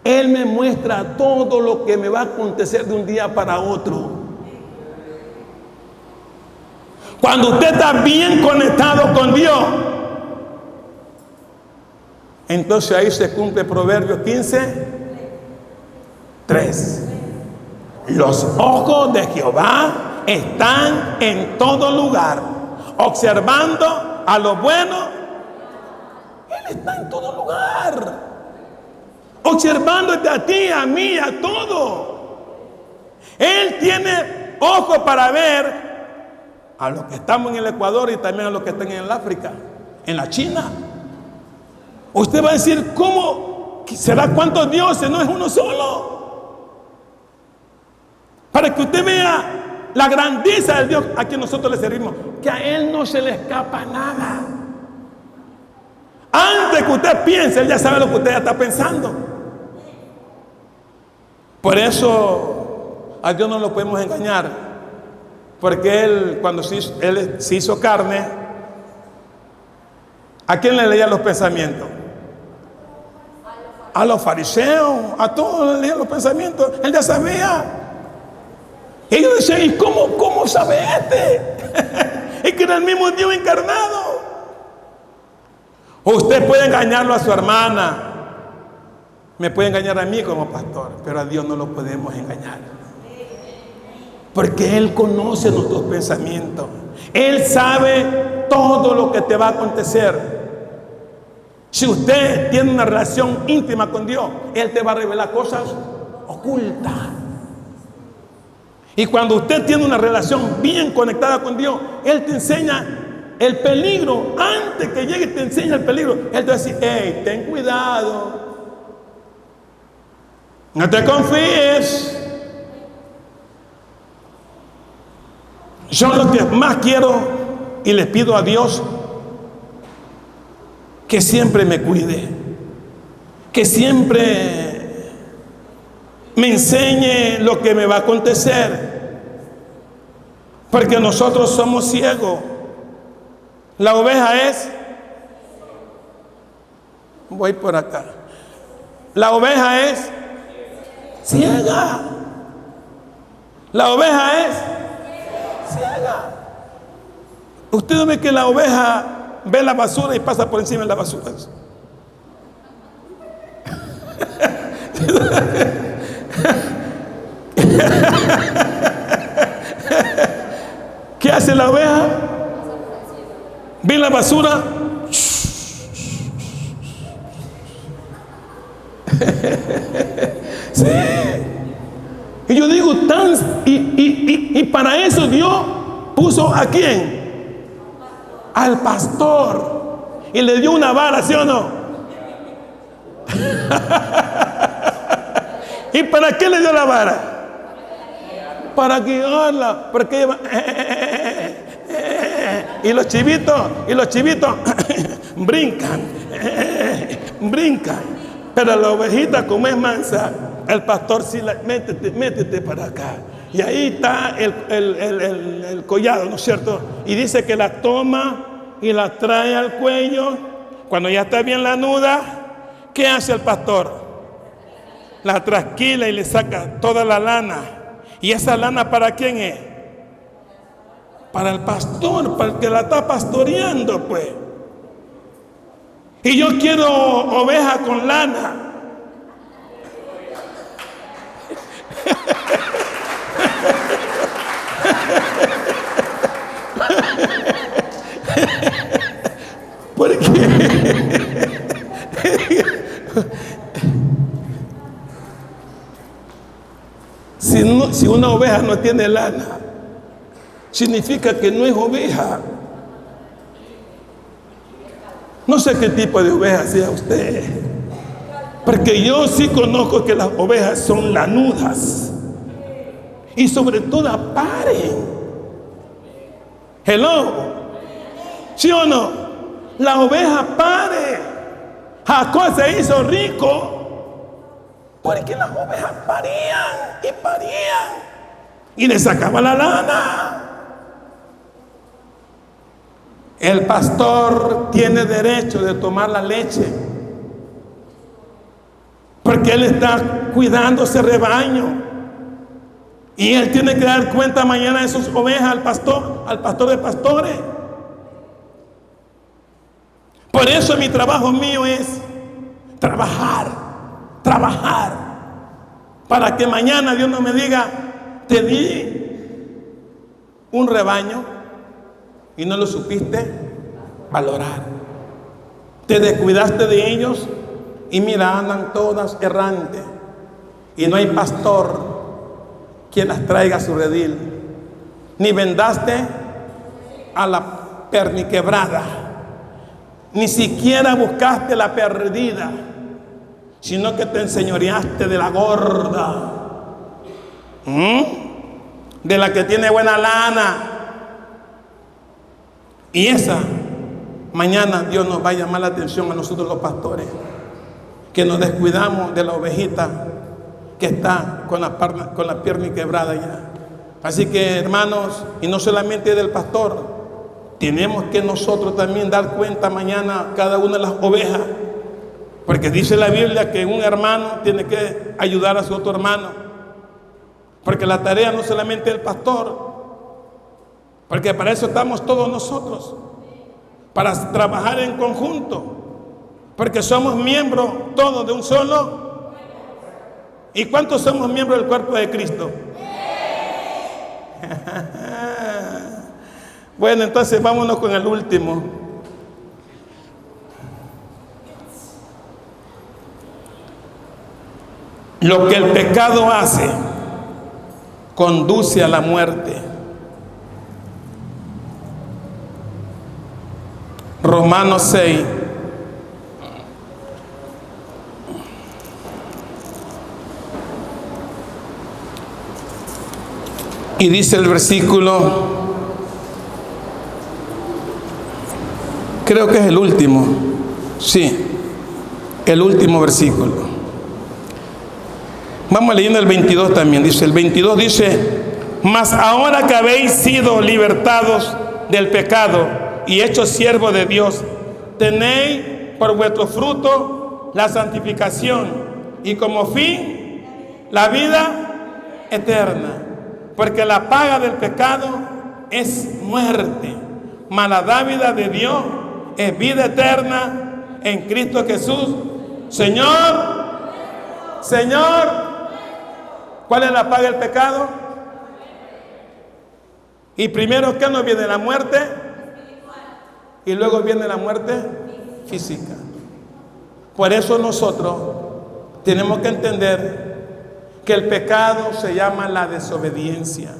Él me muestra todo lo que me va a acontecer de un día para otro. Cuando usted está bien conectado con Dios, Entonces ahí se cumple Proverbios 15, 3. Los ojos de Jehová están en todo lugar, observando a lo bueno. Él está en todo lugar, observándote a ti, a mí, a todo. Él tiene ojos para ver a los que estamos en el Ecuador y también a los que están en el África, en la China. Usted va a decir, ¿cómo será? ¿Cuántos dioses? No es uno solo. Para que usted vea la grandeza del Dios a quien nosotros le servimos, que a Él no se le escapa nada. Antes que usted piense, Él ya sabe lo que usted ya está pensando. Por eso a Dios no lo podemos engañar, porque Él, cuando Él se hizo carne, ¿a quién le leía los pensamientos? A los fariseos, a todos le leía los pensamientos. Él ya sabía. Y ellos decían, ¿y cómo sabe este? Es que era el mismo Dios encarnado. Usted puede engañarlo a su hermana, me puede engañar a mí como pastor, pero a Dios no lo podemos engañar, porque Él conoce nuestros pensamientos. Él sabe todo lo que te va a acontecer. Si usted tiene una relación íntima con Dios, Él te va a revelar cosas ocultas. Y cuando usted tiene una relación bien conectada con Dios, Él te enseña el peligro. Antes que llegue te enseña el peligro. Él te va a decir, hey, ten cuidado, no te confíes. Yo lo que más quiero y le pido a Dios, que siempre me cuide, que siempre me enseñe lo que me va a acontecer, porque nosotros somos ciegos. La oveja es, voy por acá, la oveja es ciega. La oveja es ciega. Usted ve que la oveja ve la basura y pasa por encima de la basura. ¿Qué hace la oveja? Ve la basura. Sí. Y yo digo, y para eso Dios puso ¿a quién? Al pastor. Y le dio una vara, ¿sí o no? ¿Y para qué le dio la vara? Para guiarla, porque ella va, y los chivitos brincan, brincan. Pero la ovejita, como es mansa, el pastor sí la métete para acá. Y ahí está el collado, ¿no es cierto? Y dice que la toma y la trae al cuello. Cuando ya está bien lanuda, ¿qué hace el pastor? La trasquila y le saca toda la lana. ¿Y esa lana para quién es? Para el pastor, para el que la está pastoreando, pues. Y yo quiero oveja con lana. Porque si una oveja no tiene lana, significa que no es oveja. No sé qué tipo de oveja sea usted, porque yo sí conozco que las ovejas son lanudas y sobre todo paren. Hello, ¿sí o no? La oveja pare. Jacob se hizo rico porque las ovejas parían y parían y le sacaban la lana. El pastor tiene derecho de tomar la leche porque él está cuidando ese rebaño y él tiene que dar cuenta mañana de sus ovejas al pastor de pastores. Por eso mi trabajo mío es trabajar, para que mañana Dios no me diga, te di un rebaño y no lo supiste valorar. Te descuidaste de ellos y mira, andan todas errantes y no hay pastor quien las traiga a su redil. Ni vendaste a la perniquebrada, ni siquiera buscaste la perdida, sino que te enseñoreaste de la gorda, de la que tiene buena lana. Y esa mañana Dios nos va a llamar la atención a nosotros los pastores, que nos descuidamos de la ovejita que está con la pierna quebrada ya. Así que, hermanos, y no solamente del pastor, tenemos que nosotros también dar cuenta mañana cada una de las ovejas, porque dice la Biblia que un hermano tiene que ayudar a su otro hermano, porque la tarea no solamente del pastor, porque para eso estamos todos nosotros, para trabajar en conjunto, porque somos miembros todos de un solo. ¿Y cuántos somos miembros del cuerpo de Cristo? Bueno, entonces vámonos con el último. Lo que el pecado hace conduce a la muerte. Romanos 6. Y dice el versículo, creo que es el último, sí, el último versículo. Vamos leyendo el 22 también. Dice, el 22 dice, mas ahora que habéis sido libertados del pecado y hechos siervos de Dios, tenéis por vuestro fruto la santificación y como fin la vida eterna. Porque la paga del pecado es muerte, mas la dádiva de Dios es vida eterna en Cristo Jesús, Señor. ¿Cuál es la paga del pecado? Y primero, ¿qué nos viene? La muerte, y luego viene la muerte física. Por eso nosotros tenemos que entender que el pecado se llama la desobediencia,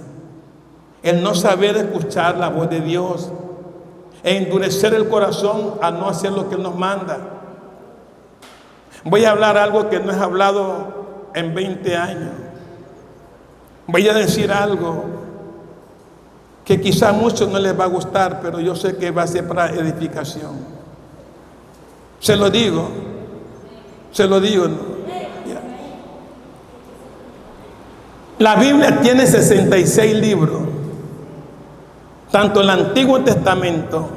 el no saber escuchar la voz de Dios, e endurecer el corazón a no hacer lo que Él nos manda. Voy a hablar algo que no he hablado en 20 años. Voy a decir algo que quizá a muchos no les va a gustar, pero yo sé que va a ser para edificación. Se lo digo, ¿no? La Biblia tiene 66 libros, tanto el Antiguo Testamento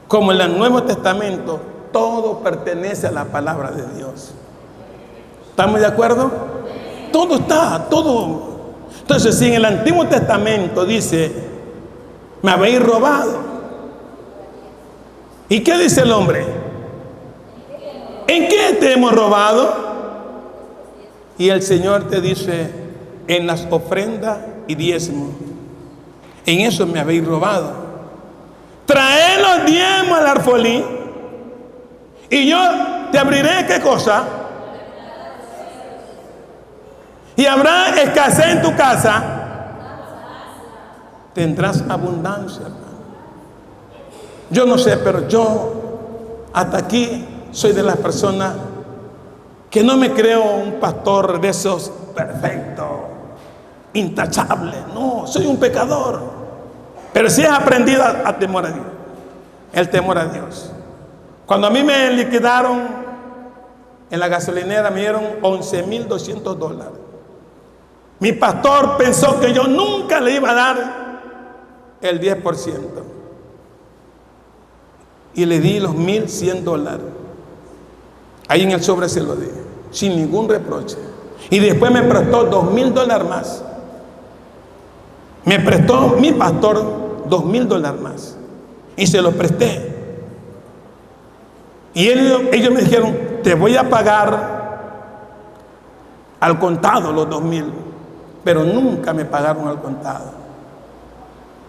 como en el Nuevo Testamento, todo pertenece a la palabra de Dios. ¿Estamos de acuerdo? Todo está, todo. Entonces, si en el Antiguo Testamento dice, me habéis robado, ¿y qué dice el hombre? ¿En qué te hemos robado? Y el Señor te dice, en las ofrendas y diezmos, en eso me habéis robado. Traed los diezmos al alfolí y yo te abriré, ¿qué cosa? Y habrá escasez en tu casa, tendrás abundancia, hermano. Yo no sé, pero yo hasta aquí soy de las personas que no me creo un pastor de esos perfectos, intachable. No, soy un pecador, pero sí he aprendido a temor a Dios, el temor a Dios. Cuando a mí me liquidaron en la gasolinera, me dieron $11,200. Mi pastor pensó que yo nunca le iba a dar el 10%, y le di los $1,100. Ahí en el sobre se lo di, sin ningún reproche. Y después me prestó $2,000 más. Me prestó mi pastor $2,000 más y se lo presté. Y ellos me dijeron, te voy a pagar al contado los 2,000, pero nunca me pagaron al contado.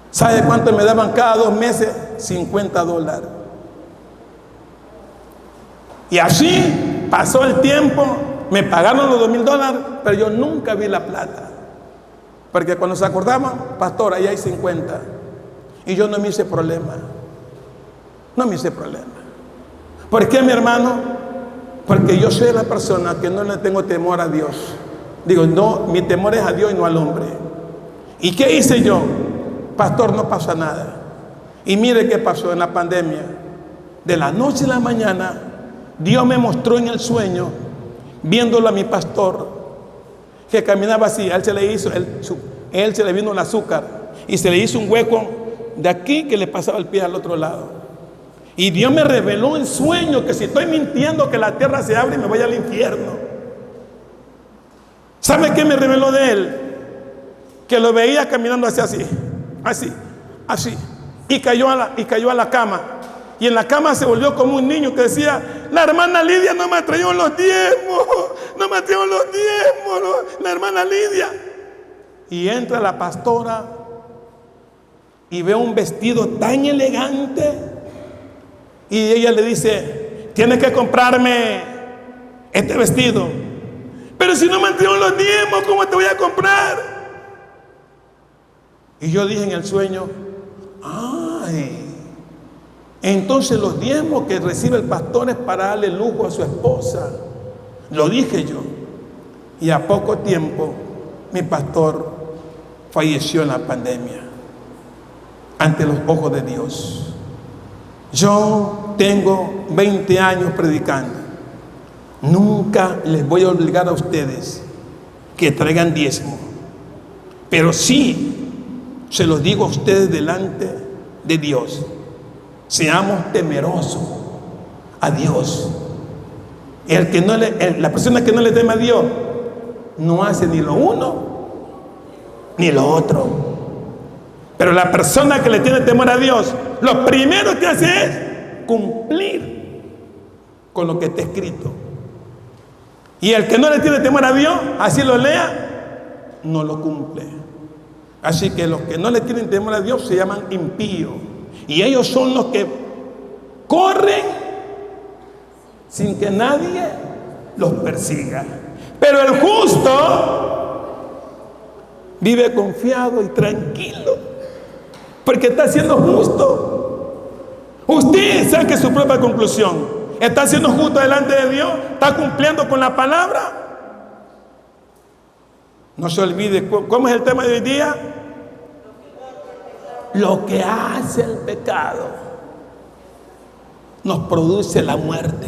¿Sabe cuánto me daban cada 2 meses? $50. Y así pasó el tiempo, me pagaron los $2,000, pero yo nunca vi la plata. Porque cuando se acordaban, pastor, ahí hay 50. Y yo no me hice problema. No me hice problema. ¿Por qué, mi hermano? Porque yo soy la persona que no le tengo temor a Dios. Digo, no, mi temor es a Dios y no al hombre. ¿Y qué hice yo? Pastor, no pasa nada. Y mire qué pasó en la pandemia. De la noche a la mañana, Dios me mostró en el sueño, viéndolo a mi pastor, que caminaba así. A él se le vino el azúcar y se le hizo un hueco de aquí que le pasaba el pie al otro lado. Y Dios me reveló en sueño que si estoy mintiendo, que la tierra se abre y me voy al infierno. ¿Sabe qué me reveló de él? Que lo veía caminando así, y cayó a la cama. Y en la cama se volvió como un niño que decía: la hermana Lidia no me trajo los diezmos, la hermana Lidia. Y entra la pastora y ve un vestido tan elegante, y ella le dice: tienes que comprarme este vestido. Pero si no me trajo los diezmos, ¿cómo te voy a comprar? Y yo dije en el sueño: ay, entonces los diezmos que recibe el pastor es para darle lujo a su esposa. Lo dije yo. Y a poco tiempo mi pastor falleció en la pandemia, ante los ojos de Dios. Yo tengo 20 años predicando. Nunca les voy a obligar a ustedes que traigan diezmo, pero sí se los digo a ustedes delante de Dios: seamos temerosos a Dios. La persona que no le teme a Dios no hace ni lo uno ni lo otro. Pero la persona que le tiene temor a Dios, lo primero que hace es cumplir con lo que está escrito. Y el que no le tiene temor a Dios, así lo lea, no lo cumple. Así que los que no le tienen temor a Dios se llaman impíos. Y ellos son los que corren sin que nadie los persiga. Pero el justo vive confiado y tranquilo, porque está siendo justo. Usted saque su propia conclusión. ¿Está siendo justo delante de Dios? ¿Está cumpliendo con la palabra? No se olvide, ¿cómo es el tema de hoy día? Lo que hace el pecado nos produce la muerte.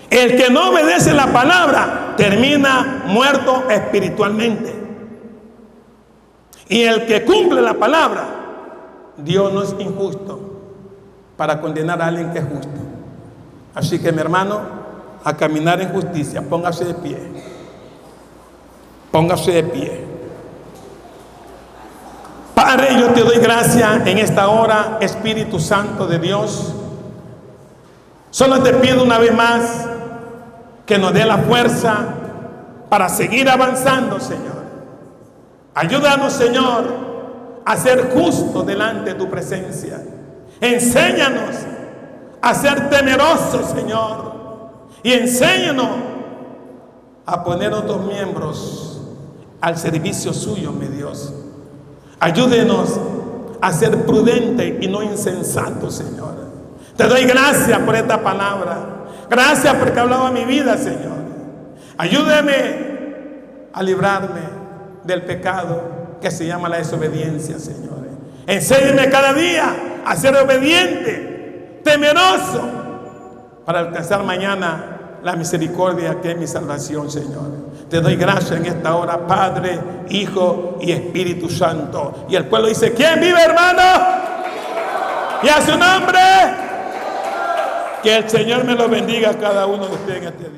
El que no obedece la palabra termina muerto espiritualmente. Y el que cumple la palabra, Dios no es injusto para condenar a alguien que es justo. Así que, mi hermano, a caminar en justicia, póngase de pie. Póngase de pie. Padre, yo te doy gracias en esta hora, Espíritu Santo de Dios. Solo te pido una vez más que nos dé la fuerza para seguir avanzando, Señor. Ayúdanos, Señor, a ser justos delante de tu presencia. Enséñanos a ser temerosos, Señor, y enséñanos a poner otros miembros al servicio suyo, mi Dios. Ayúdenos a ser prudentes y no insensatos, Señor. Te doy gracias por esta palabra. Gracias porque ha hablado a mi vida, Señor. Ayúdeme a librarme del pecado que se llama la desobediencia, Señor. Enséñame cada día a ser obediente, temeroso, para alcanzar mañana la misericordia que es mi salvación, Señor. Te doy gracias en esta hora, Padre, Hijo y Espíritu Santo. Y el pueblo dice: ¿quién vive, hermano? Y a su nombre. Que el Señor me lo bendiga a cada uno de ustedes en este día.